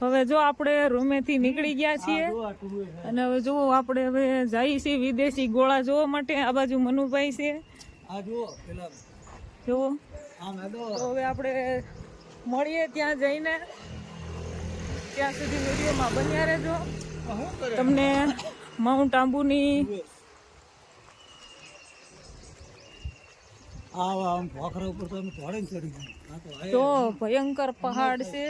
હવે જો આપણે રૂમેથી નીકળી ગયા છીએ અને હવે જો આપણે હવે જઈએ છીએ વિદેશી ગોળા જોવા માટે. આ બાજુ મનુભાઈ છે, જો તો હવે આપણે મળીએ ત્યાં જઈને. ત્યાં સુધી વિડીયોમાં બન્યા રહેજો. તમને માઉન્ટ આબુની તો ભયંકર પહાડ છે.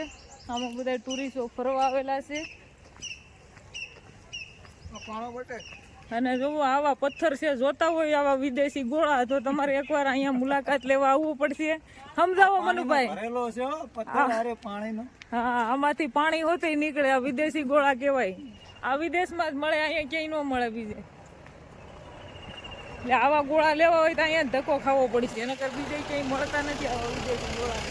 આમાં બધા ટુરિસ્ટો ફરવા આવેલા છે. અને જો આવા પથ્થર છે, જોતા હોય આવા વિદેશી ગોળા તો તમારે એકવાર અહીંયા મુલાકાત લેવા આવવું પડશે. સમજાવો મનુભાઈ. હા, આમાંથી પાણી હોતે નીકળે. આ વિદેશી ગોળા કહેવાય. આ વિદેશમાં જ મળે, અહીંયા ક્યાંય ન મળે બીજે. એટલે આવા ગોળા લેવા હોય તો અહીંયા ધક્કો ખાવો પડશે. એના કરતા બીજે ક્યાંય મળતા નથી આવા વિદેશી ગોળા.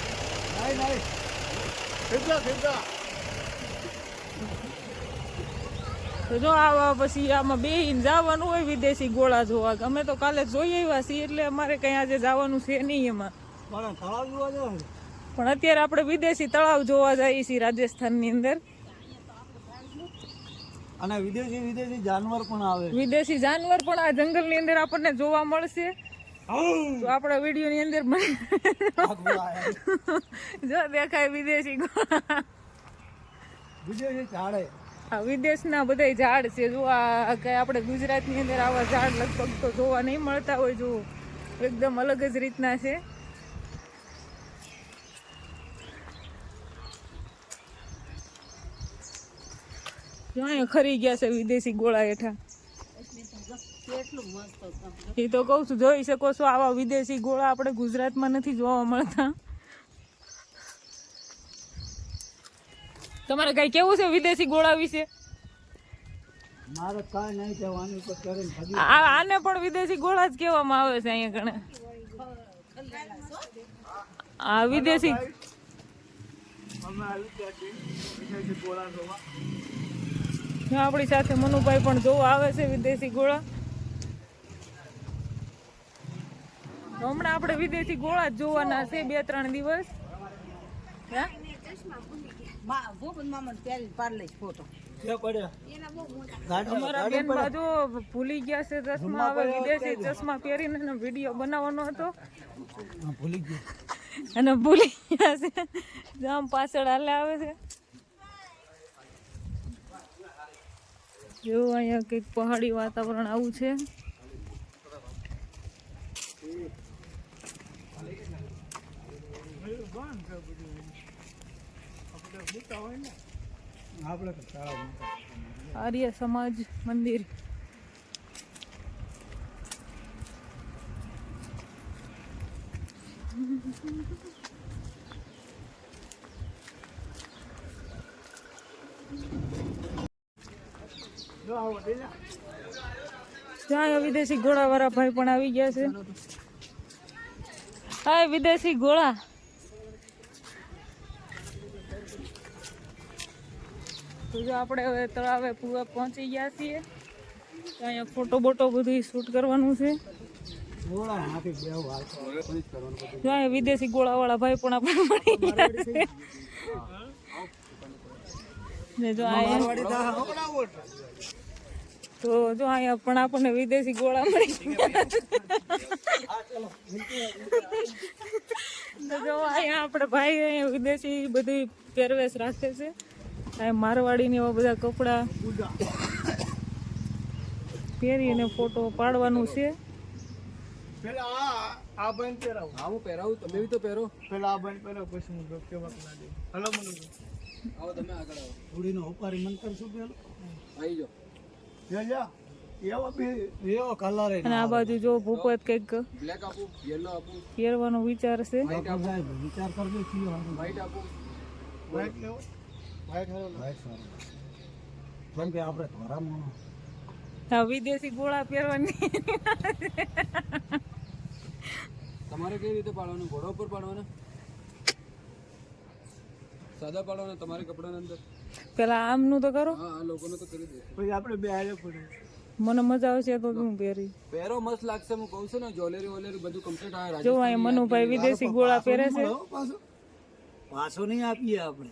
તો જો આવા પછી આમાં બેહીને જવાનું હોય વિદેશી ગોળા જોવા. અમે તો કાલે જોઈ આવ્યા છીએ એટલે અમારે કઈ આજે જવાનું છે નહીં એમાં. પણ અત્યારે આપણે વિદેશી તળાવ જોવા જઈએ છીએ રાજસ્થાનની અંદર. અને વિદેશી જાનવર પણ આવે. વિદેશી જાનવર પણ આ જંગલની અંદર આપણને જોવા મળશે. તો આપણા વિડીયોની અંદર જો દેખાય વિદેશી ગોળા. આ વિદેશના બધા ઝાડ છે. જો આ કઈ આપણે ગુજરાતની અંદર આવા ઝાડ લગભગ તો જોવા નહીં મળતા હોય. જો એકદમ અલગ જ રીતના છે. જો અહીંયા ખરી ગયા છે વિદેશી ગોળા હેઠા. એ તો કઉ છું, જોઈ શકો છો આવા વિદેશી ગોળા આપણે ગુજરાતમાં નથી જોવા મળતા. તમારે કઈ કેવું છે વિદેશી ગોળા વિશે? મારે કાંઈ નહીં કહેવાનું. આને પણ વિદેશી ગોળા જ કહેવામાં આવે છે અહીંયા ઘણા. આ વિદેશી આપણી સાથે મનુભાઈ પણ જોવા આવે છે વિદેશી ગોળા. હમણાં આપણે વિદેશી ગોળા જ જોવાના છે 2-3 દિવસ. અમારા બેન બાજુ ભૂલી ગયા છે ચશ્મા. હવે વિદેશી ચશ્મા પહેરીને વિડીયો બનાવવાનો હતો અને ભૂલી ગયા છે. આમ પાછળ હાલે આવે છે. જો અહીંયા કંઈક પહાડી વાતાવરણ આવું છે. આર્ય સમાજ મંદિર. ત્યાં વિદેશી ગોળા વાળા ભાઈ પણ આવી ગયા છે. હા, વિદેશી ગોળા. તો જો આપણે હવે તળાવે પૂરા પહોંચી ગયા છીએ. તો અહીંયા ફોટો બોટો બધું શૂટ કરવાનું છે. જો અહીંયા વિદેશી ગોળા વાળા ભાઈ પણ આપણે મળી ગયા છે. ને જો અહીંયા તો જો અહીંયા પણ આપણને વિદેશી ગોળા મળી ગયા. જો અહીંયા આપણે ભાઈ અહીંયા વિદેશી બધી પહેરવેશ રાખે છે. મારવાડી ને એવા બધા કપડા પહેરીને ફોટો પાડવાનું છે. આ બેન પહેરાવું. હા, હું પહેરાવું. તમે બી તો પહેરો. પેલા આ બેન પહેરો, પછી હું કેવા ના દે. હલો મનુ, આવો તમે આગળ આવો. થોડીનો ઉપારી મન કરશું પેલો. આવી જાઓ. એવો બી એવો કલર. અને આ બાજુ જો ભૂપત કઈક બ્લેક આપું, યેલો આપું, પહેરવાનો વિચાર છે. વિચાર કરજો. વ્હાઈટ આપું. વ્હાઈટ લેવો. વ્હાઈટ સારું. કેમ કે આપણે ધોરામાં વિદેશી ગોળા પહેરવાની. તમારે કઈ રીતે પાડવાનું? ઘોડા ઉપર પાડવાના, સાદા પાડવાના તમારે કપડાના અંદર? પેલા આમનું તો કરો. હા, લોકોને તો કરી દે. પછી આપણે બે આલે પડે. મને મજા આવશે તો હું પહેરી. પહેરો મસ્ત લાગશે. હું કહું છું ને, જ્વેલરી વોલેરી બધું કમ્પ્લીટ આવે. જો અહીંયા મનુભાઈ વિદેશી ગોળા પહેરે છે. પાછો નહીં આપીએ આપણે.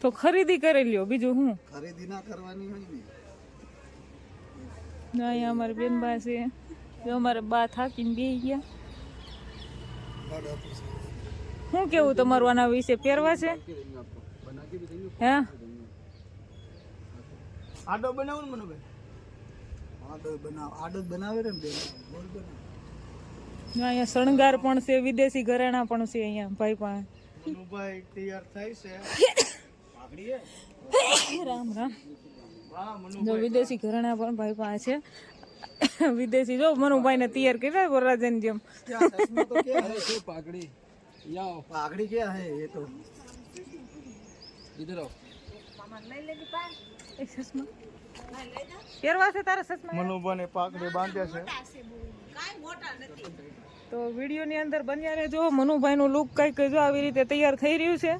તો ખરીદી કરી લ્યો, બીજું હું. ખરીદી ના કરવાની હોય ને. અહીંયા અમારી બેન બા છે, જો અમારે બા થાકીને બેસી ગયા. શું કેવું તમારું આના વિશે? પહેરવા છે હે? આડો બનાવો ને મનુભાઈ. આડો બનાવે ને બેન. અહીંયા શણગાર પણ છે, વિદેશી ઘરેણા પણ છે અહીંયા ભાઈ પાસે. મનુભાઈ તૈયાર થાય છે. રામ રામ. જો વિદેશી ઘરેણા પણ ભાઈ પાસે છે. વિદેશી જો મનુભાઈ ને તૈયાર કર્યા વરરાજન જેમ. પાઘડી पागड़ी क्या है ये तो इधर आओ પહેરવા છે તારા સસમા? મનુભાને પાઘડી બાંધ્યા છે. તો વિડીયો ની અંદર બન્યા રહેજો. મનુભાઈ નું લુક કઈક જો આવી રીતે તૈયાર થઈ રહ્યું છે.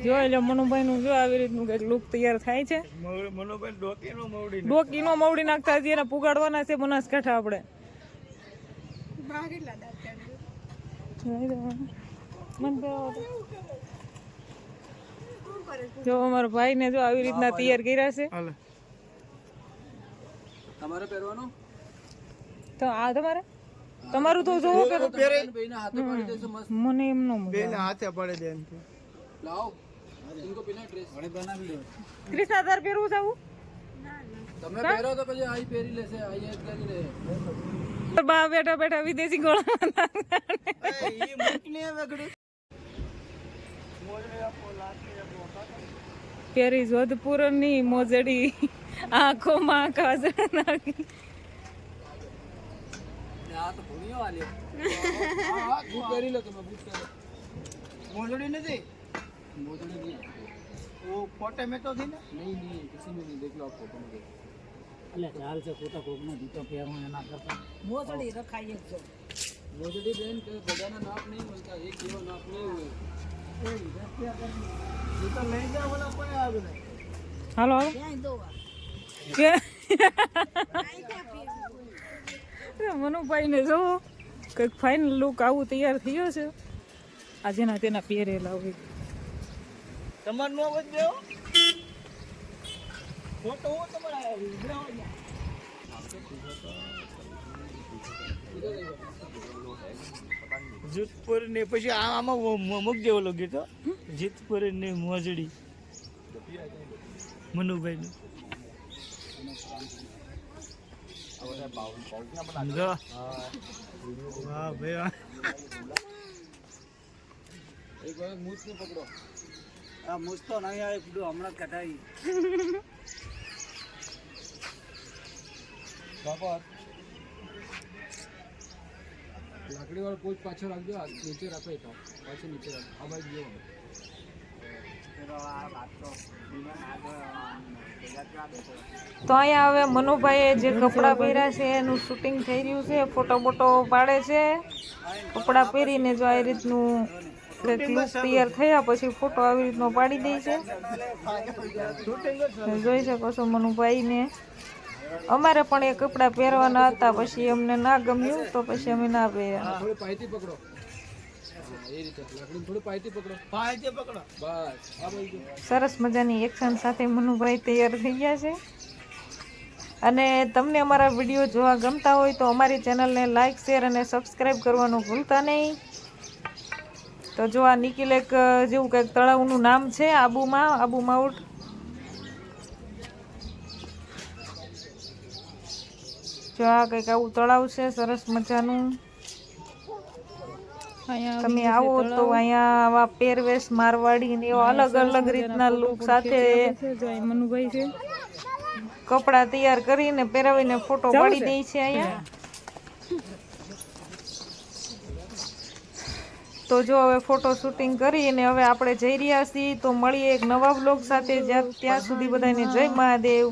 જો એટલે મનુભાઈ નું જો આવી રીતનું કઈક લુક તૈયાર થાય છે. મનુભાઈ ડોકીનો મવડી નાખતા હજી એને પુગાડવાના છે બનાસકાંઠા આપણે. જો અમારા ભાઈ ને જો આવી રીતના તૈયાર કર્યા છે. તમારે પહેરવાનો તો આ તમારું તો જોવું કે મને એમ નો હાથે પડે દે. લાવો ઇनको बिना ड्रेस બને બનાવી લો. ક્રિષ્ના તાર પહેરવું છે આવું? તમે પહેરો તો પછી આઈ પહેરી લેશે. આઈ એક લઈ લે. બા બેઠા બેઠા વિદેશી ગોળા ઈ મૂકને વેગડી મોજડી આપો લાગે પેરી જોધપુર ની મોજડી આંખોમાં કાજળ નાખી. આ તો ભૂણિયો વાલી. હા બૂટ પહેરી લો તમે. બૂટ પહેરો. મોજડી નથી. मोजड़ी नहीं वो फोटो में तो थी ना. नहीं किसी में नहीं. देख लो आप फोटो में देख. अरे चाल से फोटो कोकना जूता पहनो है ना करता. मोजड़ी रखाई एक जो मोजड़ी बहन के बजाना नाप नहीं मिलता. एक किलो नाप नहीं हुए. ए रखिया कर जूता ले जा वाला कोई आ गए. હાલો ક્યાં દોવા કે મનુભાઈ ને જો કઈક ફાઇનલ લુક આવું તૈયાર થયો છે. આજે ના તેના પહેરેલા હોય. તમાર નો વજ દેવો ફોટો હું તમારા વિડિયો જીતપુર ને પછી આમાં મુક દેવો લોગી તો જીતપુર ને મોજડી મનુભાઈ ને વાહ ભાઈ એક વાર મૂછ ને પકડો. આ મૂછ તો નહીં આવે પીડું હમણાં જ કટાઈ. બાપા લાકડી વાળો પોચ પાછળ રાખજો. નીચે રાખો. એક પાછળ નીચે રાખો. આ બાજુ જો. તો અહીંયા હવે મનુભાઈએ જે કપડાં પહેર્યા છે એનું શૂટિંગ થઈ રહ્યું છે. ફોટો બોટો પાડે છે. કપડાં પહેરીને જો આ રીતનું લુક તૈયાર થયા પછી ફોટો આવી રીતનો પાડી દે છે. જોઈ શકો છો મનુભાઈ ને. અમારે પણ એ કપડાં પહેરવાના હતા, પછી અમને ના ગમ્યું તો પછી અમે ના પહેર્યા. થોડી પાયથી પકડો. એ રીતે લાકડી થોડી પાયથી પકડો. પાયથી પકડો બસ. આ બાજુ સરસ મજાની એક્શન સાથે મનુભાઈ તૈયાર થઈ ગયા છે. અને તમને અમારા વિડીયો જોવા ગમતા હોય તો અમારી ચેનલને લાઇક, શેર અને સબસ્ક્રાઈબ કરવાનું ભૂલતા નહીં. તો જો આ નિકિલેક જેવું કંઈક તળાવનું નામ છે આબુ માઉન્ટ. જો આ કંઈક આવું તળાવ છે સરસ મજાનું. તમે આવો તો અહીંયા આવા પહેરવેશ મારવાડી ને એવા અલગ અલગ રીતના લુક સાથે મનુભાઈ છે કપડા તૈયાર કરીને પહેરાવીને ફોટો પાડી દે છે અહીંયા. તો જો હવે ફોટો શૂટિંગ કરીને હવે આપણે જઈ રહ્યા છીએ. તો મળીએ એક નવા બ્લોગ સાથે. ત્યાં સુધી બધાને જય મહાદેવ.